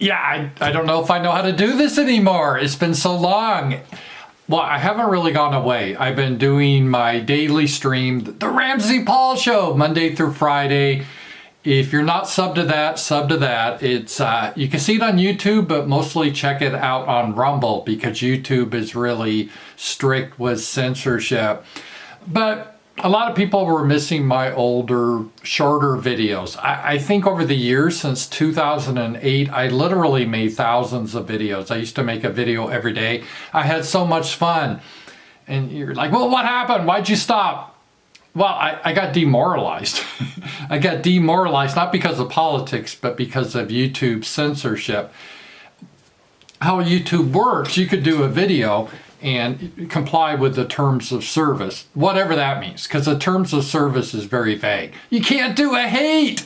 Yeah, I don't know if I know how to do this anymore. It's been so long. Well, I haven't really gone away. I've been doing my daily stream, the Ramsey Paul Show, Monday through Friday. If you're not sub to that, sub to that. It's you can see it on YouTube, but mostly check it out on Rumble because YouTube is really strict with censorship. But a lot of people were missing my older, shorter videos. I think over the years, since 2008, I literally made thousands of videos. I used to make a video every day. I had so much fun. And you're like, well, what happened? Why'd you stop? Well, I got demoralized. I got demoralized, not because of politics, but because of YouTube censorship. How YouTube works, you could do a video and comply with the terms of service, whatever that means, because the terms of service is very vague. You can't do a hate.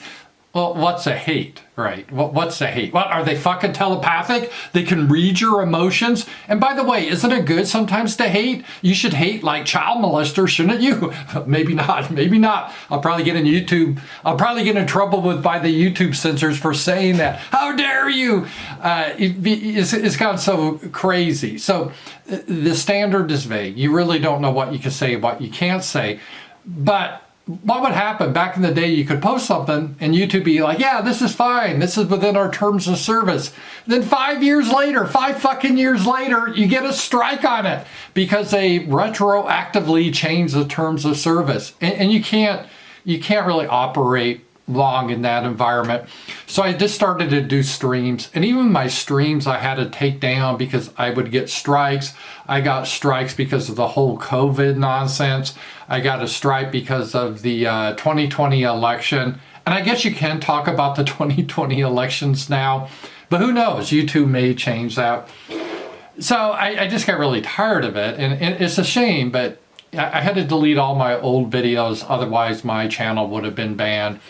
Well, what's a hate, right? What's a hate? What, are they fucking telepathic? They can read your emotions? And by the way, isn't it good sometimes to hate? You should hate like child molesters, shouldn't you? Maybe not, maybe not. I'll probably get in trouble by the YouTube censors for saying that. How dare you? It's gotten so crazy. So the standard is vague. You really don't know what you can say, what you can't say. But what would happen back in the day? You could post something and YouTube be like, yeah, this is fine. This is within our terms of service. Then 5 fucking years later, you get a strike on it because they retroactively change the terms of service. And you can't really operate long in that environment. So I just started to do streams, and even my streams I had to take down because I would get strikes. I got strikes because of the whole COVID nonsense. I got a strike because of the 2020 election. And I guess you can talk about the 2020 elections now, but who knows? YouTube may change that. So I just got really tired of it, and it's a shame, but I had to delete all my old videos, otherwise my channel would have been banned.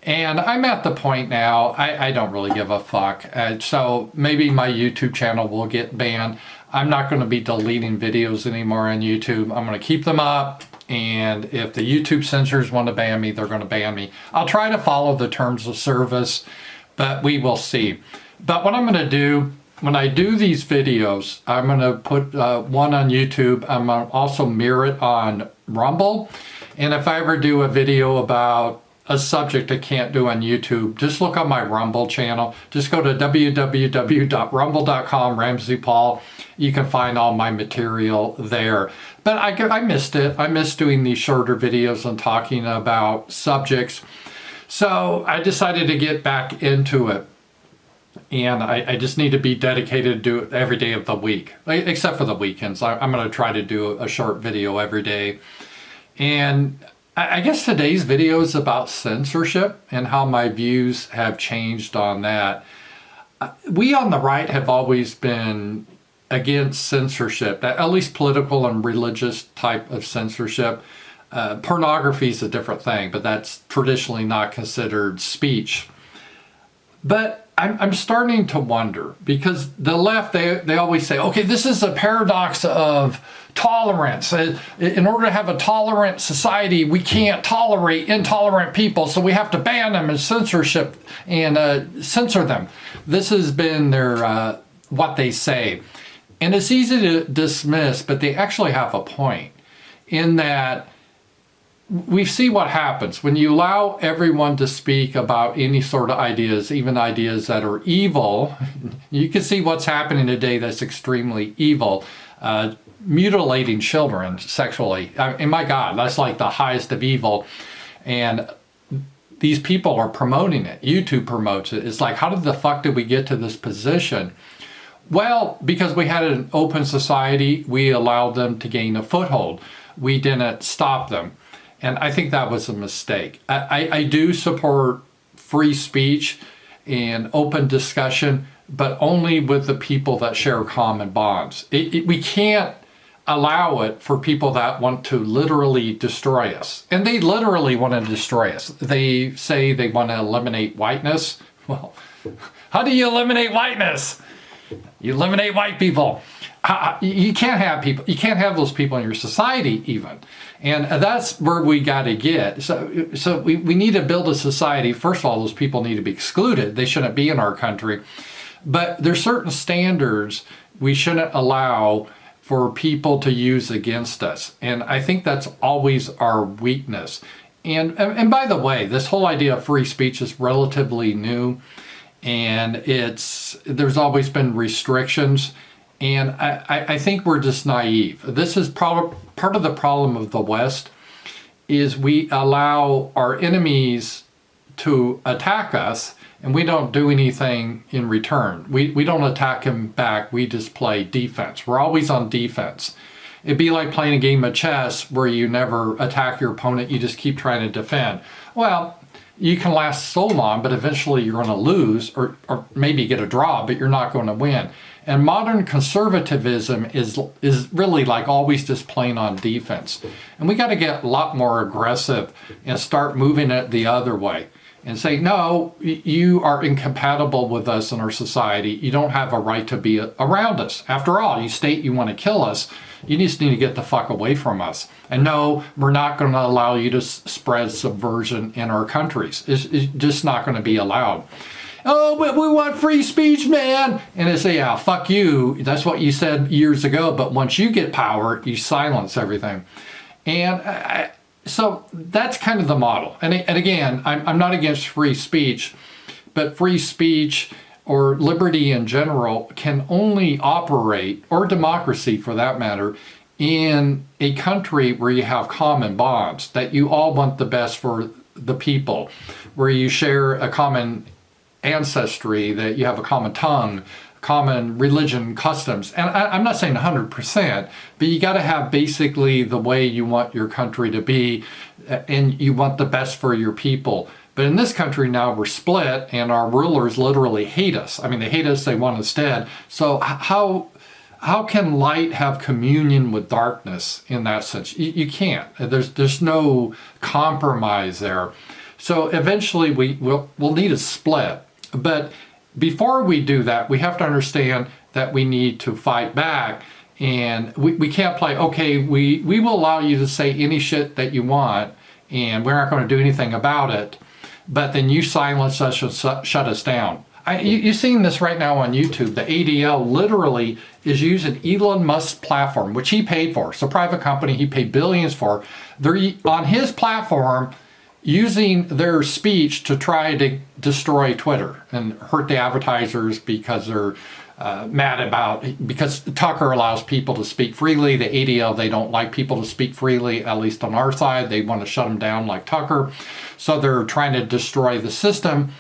And I'm at the point now, I don't really give a fuck. So maybe my YouTube channel will get banned. I'm not going to be deleting videos anymore on YouTube. I'm going to keep them up. And if the YouTube censors want to ban me, they're going to ban me. I'll try to follow the terms of service, but we will see. But what I'm going to do, when I do these videos, I'm going to put one on YouTube. I'm going to also mirror it on Rumble. And if I ever do a video about a subject I can't do on YouTube, just look on my Rumble channel. Just go to www.rumble.com, Ramsey Paul. You can find all my material there. But I missed it. I missed doing these shorter videos and talking about subjects. So I decided to get back into it. And I just need to be dedicated to do it every day of the week, except for the weekends. I'm going to try to do a short video every day. And I guess today's video is about censorship and how my views have changed on that. We on the right have always been against censorship, at least political and religious type of censorship. Pornography is a different thing, but that's traditionally not considered speech. But I'm starting to wonder, because the left, they always say, okay, this is a paradox of tolerance. In order to have a tolerant society, we can't tolerate intolerant people, so we have to ban them and censorship and censor them. This has been their what they say. And it's easy to dismiss, but they actually have a point in that we see what happens when you allow everyone to speak about any sort of ideas, even ideas that are evil. You can see what's happening today that's extremely evil. Mutilating children sexually. And my God, that's like the highest of evil. And these people are promoting it. YouTube promotes it. It's like, how the fuck did we get to this position? Well, because we had an open society, we allowed them to gain a foothold. We didn't stop them. And I think that was a mistake. I do support free speech and open discussion, but only with the people that share common bonds. We can't allow it for people that want to literally destroy us. And they literally want to destroy us. They say they want to eliminate whiteness. Well, how do you eliminate whiteness? You eliminate white people. You can't have people. You can't have those people in your society even. And that's where we got to get. So we need to build a society. First of all, those people need to be excluded. They shouldn't be in our country. But there's certain standards we shouldn't allow for people to use against us. And I think that's always our weakness. And by the way, this whole idea of free speech is relatively new, and there's always been restrictions. And I think we're just naive. This is part of the problem of the West, is we allow our enemies to attack us, and we don't do anything in return. We don't attack them back, we just play defense. We're always on defense. It'd be like playing a game of chess where you never attack your opponent, you just keep trying to defend. Well, you can last so long, but eventually you're going to lose, or maybe get a draw, but you're not going to win. And modern conservatism is really like always just playing on defense. And we got to get a lot more aggressive and start moving it the other way and say, no, you are incompatible with us in our society. You don't have a right to be around us. After all, you state you want to kill us. You just need to get the fuck away from us. And no, we're not going to allow you to spread subversion in our countries. It's just not going to be allowed. Oh, but we want free speech, man. And they say, yeah, fuck you. That's what you said years ago. But once you get power, you silence everything. And so that's kind of the model. And again, I'm not against free speech, but free speech or liberty in general can only operate, or democracy for that matter, in a country where you have common bonds, that you all want the best for the people, where you share a common ancestry, that you have a common tongue, common religion, customs. And I'm not saying 100%, but you got to have basically the way you want your country to be, and you want the best for your people. But in this country now, we're split, and our rulers literally hate us. I mean, they hate us, they want us dead. So how can light have communion with darkness in that sense? You can't. There's no compromise there. So eventually we'll need a split. But before we do that, we have to understand that we need to fight back. And we can't play, okay, we will allow you to say any shit that you want, and we're not going to do anything about it, but then you silence us and shut us down. You're seeing this right now on YouTube. The ADL literally is using Elon Musk's platform, which he paid for. It's a private company he paid billions for. They're on his platform using their speech to try to destroy Twitter and hurt the advertisers because they're mad because Tucker allows people to speak freely. The ADL, they don't like people to speak freely, at least on our side. They want to shut them down like Tucker. So they're trying to destroy the system,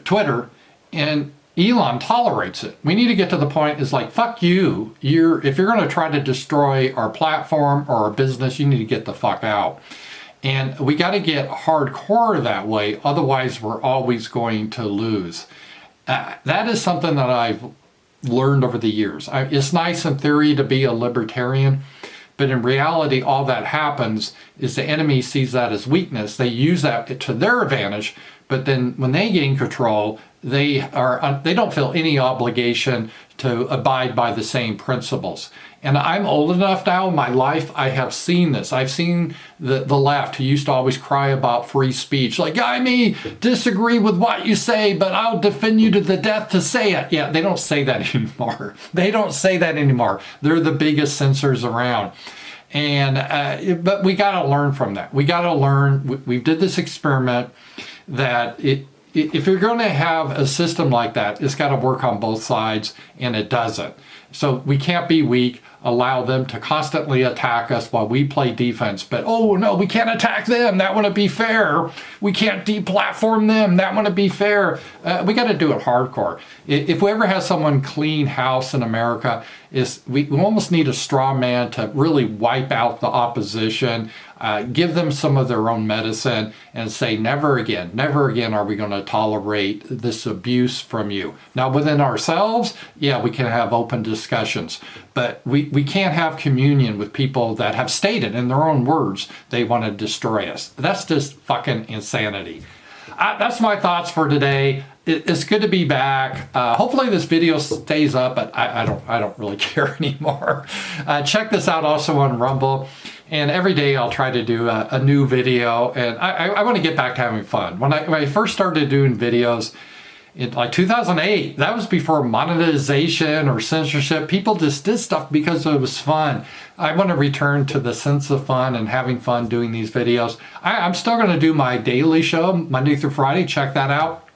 Twitter, and Elon tolerates it. We need to get to the point is like, fuck you. If you're going to try to destroy our platform or our business, you need to get the fuck out. And we got to get hardcore that way. Otherwise, we're always going to lose. That is something that I've learned over the years. It's nice in theory to be a libertarian, but in reality, all that happens is the enemy sees that as weakness. They use that to their advantage, but then when they gain control, they don't feel any obligation to abide by the same principles. And I'm old enough now in my life, I have seen this. I've seen the left who used to always cry about free speech. Like, I may disagree with what you say, but I'll defend you to the death to say it. Yeah, they don't say that anymore. They don't say that anymore. They're the biggest censors around. And but we got to learn from that. We got to learn. We did this experiment that if you're going to have a system like that, it's got to work on both sides, and it doesn't. So we can't be weak, allow them to constantly attack us while we play defense. But, oh, no, we can't attack them. That wouldn't be fair. We can't deplatform them. That wouldn't be fair. We got to do it hardcore. If we ever have someone clean house in America, we almost need a straw man to really wipe out the opposition, give them some of their own medicine, and say, never again are we going to tolerate this abuse from you. Now, within ourselves, yeah, we can have open discussions, but we can't have communion with people that have stated in their own words they want to destroy us. That's just fucking insanity. That's my thoughts for today. It's good to be back. Hopefully this video stays up, but I don't really care anymore. Check this out also on Rumble. And every day I'll try to do a new video, and I want to get back to having fun. When I first started doing videos, in like 2008. That was before monetization or censorship. People just did stuff because it was fun. I want to return to the sense of fun and having fun doing these videos. I'm still going to do my daily show Monday through Friday. Check that out.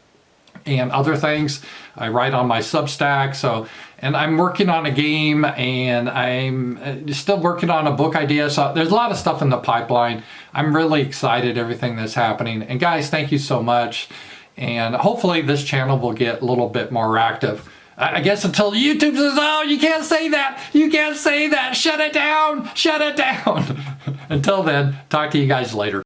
And other things. I write on my Substack. So, and I'm working on a game, and I'm still working on a book idea. So there's a lot of stuff in the pipeline. I'm really excited everything that's happening. And guys, thank you so much. And hopefully this channel will get a little bit more active. I guess until YouTube says, oh, you can't say that. You can't say that. Shut it down. Shut it down. Until then, talk to you guys later.